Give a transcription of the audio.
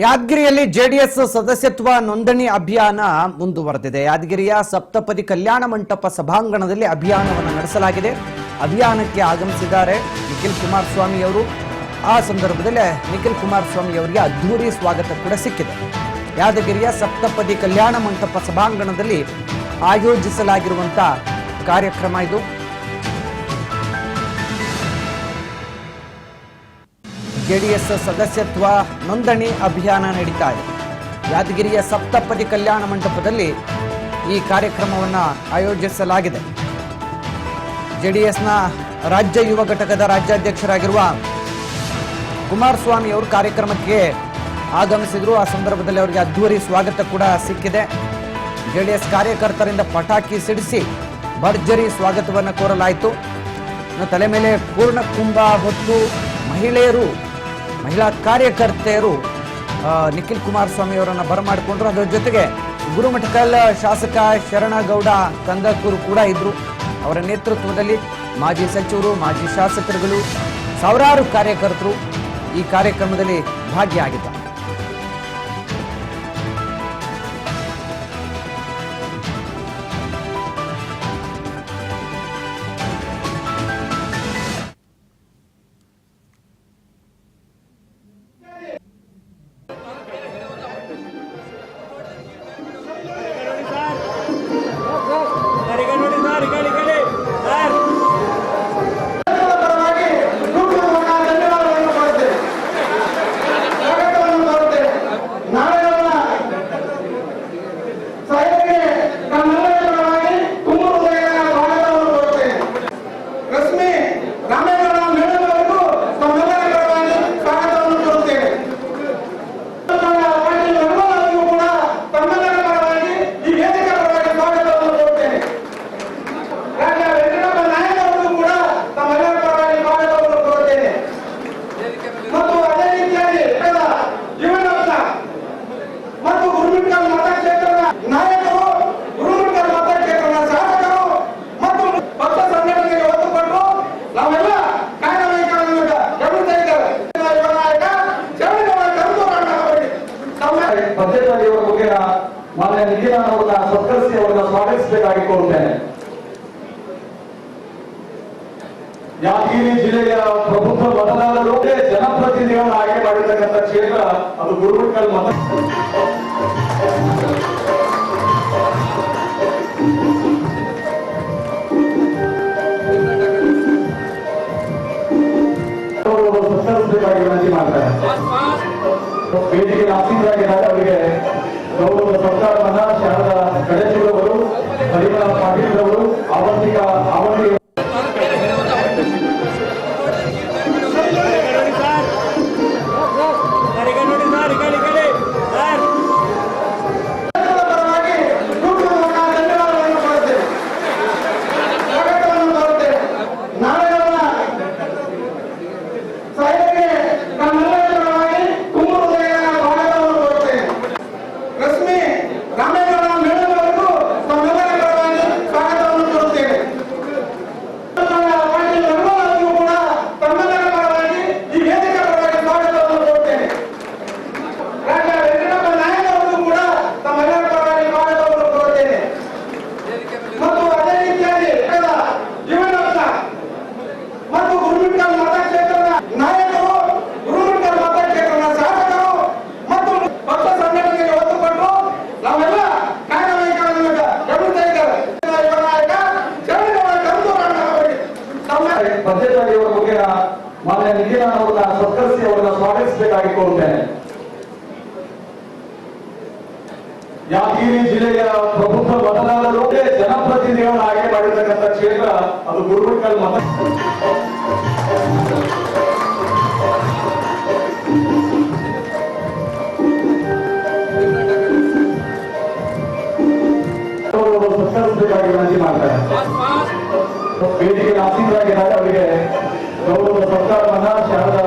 ಯಾದಗಿರಿಯಲ್ಲಿ ಜೆಡಿಎಸ್ ಸದಸ್ಯತ್ವ ನೋಂದಣಿ ಅಭಿಯಾನ ಮುಂದುವರೆದಿದೆ. ಯಾದಗಿರಿಯ ಸಪ್ತಪದಿ ಕಲ್ಯಾಣ ಮಂಟಪ ಸಭಾಂಗಣದಲ್ಲಿ ಅಭಿಯಾನವನ್ನು ನಡೆಸಲಾಗಿದೆ. ಅಭಿಯಾನಕ್ಕೆ ಆಗಮಿಸಿದ್ದಾರೆ ನಿಖಿಲ್ ಕುಮಾರಸ್ವಾಮಿ ಅವರು. ಆ ಸಂದರ್ಭದಲ್ಲಿ ನಿಖಿಲ್ ಕುಮಾರಸ್ವಾಮಿ ಅವರಿಗೆ ಅದ್ಧೂರಿ ಸ್ವಾಗತ ಕೂಡ ಸಿಕ್ಕಿದೆ. ಯಾದಗಿರಿಯ ಸಪ್ತಪದಿ ಕಲ್ಯಾಣ ಮಂಟಪ ಸಭಾಂಗಣದಲ್ಲಿ ಆಯೋಜಿಸಲಾಗಿರುವಂತಹ ಕಾರ್ಯಕ್ರಮ ಇದು. ಜೆಡಿಎಸ್ ಸದಸ್ಯತ್ವ ನೋಂದಣಿ ಅಭಿಯಾನ ನಡೀತಾ ಇದೆ. ಯಾದಗಿರಿಯ ಸಪ್ತಪದಿ ಕಲ್ಯಾಣ ಮಂಟಪದಲ್ಲಿ ಈ ಕಾರ್ಯಕ್ರಮವನ್ನು ಆಯೋಜಿಸಲಾಗಿದೆ. ಜೆಡಿಎಸ್ನ ರಾಜ್ಯ ಯುವ ಘಟಕದ ರಾಜ್ಯಾಧ್ಯಕ್ಷರಾಗಿರುವ ಕುಮಾರಸ್ವಾಮಿ ಅವರು ಕಾರ್ಯಕ್ರಮಕ್ಕೆ ಆಗಮಿಸಿದ್ರು. ಆ ಸಂದರ್ಭದಲ್ಲಿ ಅವರಿಗೆ ಅದ್ಧೂರಿ ಸ್ವಾಗತ ಕೂಡ ಸಿಕ್ಕಿದೆ. ಜೆಡಿಎಸ್ ಕಾರ್ಯಕರ್ತರಿಂದ ಪಟಾಕಿ ಸಿಡಿಸಿ ಭರ್ಜರಿ ಸ್ವಾಗತವನ್ನು ಕೋರಲಾಯಿತು. ತಲೆ ಮೇಲೆ ಪೂರ್ಣ ಕುಂಭ ಹೊತ್ತು ಮಹಿಳಾ ಕಾರ್ಯಕರ್ತೆಯರು ನಿಖಿಲ್ ಕುಮಾರಸ್ವಾಮಿ ಅವರನ್ನು ಬರಮಾಡಿಕೊಂಡ್ರು. ಅದರ ಜೊತೆಗೆ ಗುರುಮಠಕಲ್ ಶಾಸಕ ಶರಣಗೌಡ ಕಂದಕೂರು ಕೂಡ ಇದ್ರು. ಅವರ ನೇತೃತ್ವದಲ್ಲಿ ಮಾಜಿ ಸಚಿವರು, ಮಾಜಿ ಶಾಸಕರುಗಳು, ಸಾವಿರಾರು ಕಾರ್ಯಕರ್ತರು ಈ ಕಾರ್ಯಕ್ರಮದಲ್ಲಿ ಭಾಗಿಯಾಗಿದ್ದಾರೆ. ಮಾನ್ಯ ನಿಖಿಲ್ ಅವರನ್ನ ಸತ್ಕರಿಸಿ ಅವರನ್ನ ಸ್ವಾಗತಿಸಬೇಕಾಗಿ ಕೋರುತ್ತೇನೆ. ಯಾದಗಿರಿ ಜಿಲ್ಲೆಯ ಪ್ರಬುದ್ಧ ಮತದಾರರು ಜನಪ್ರತಿನಿಧಿಗಳನ್ನು ಆಯ್ಕೆ ಮಾಡಿರ್ತಕ್ಕಂಥ ಕ್ಷೇತ್ರ ಅದು ಗುರುಮಠಕಲ್ ಮತ. ಸತ್ಕರಿಸಬೇಕಾಗಿ ವಿನಂತಿ ಮಾಡ್ತಾರೆ. ವೇದಿಕೆ ಆಸೀನರಾಗಿದ್ದಾರೆ. ಅವರಿಗೆ ಗೌರವ ಸತ್ಕಾರವನ್ನ ಶಾರದಾ ಗಣೇಶರವರು, ಪರಿಮಳ ಪಾಟೀಲ್ ಅವರು, ಆವಂತಿಕ ಮಾನ್ಯ ನಿಖಿಲ್ ಅವರನ್ನ ಸತ್ಕರಿಸಿ ಅವರನ್ನ ಸ್ವಾಗತಿಸಬೇಕಾಗಿ ಕೋರುತ್ತೇನೆ. ಯಾದಗಿರಿ ಜಿಲ್ಲೆಯ ಪ್ರಬುದ್ಧ ಮತದಾರರು ಜನಪ್ರತಿನಿಧಿಗಳನ್ನು ಆಯ್ಕೆ ಮಾಡಿರ್ತಕ್ಕಂಥ ಕ್ಷೇತ್ರ ಅದು ಗುರುಮಠಕಲ್ ಮತ. ಸತ್ಕರಿಸಬೇಕಾಗಿ ವಿನಂತಿ ಮಾಡ್ತಾರೆ. ವೇದಿಕೆ ಆಸೀನರಾಗಿದ್ದಾರೆ. ಅವರಿಗೆ ಗೌರವ ಸತ್ಕಾರವನ್ನ ಶಾರದಾ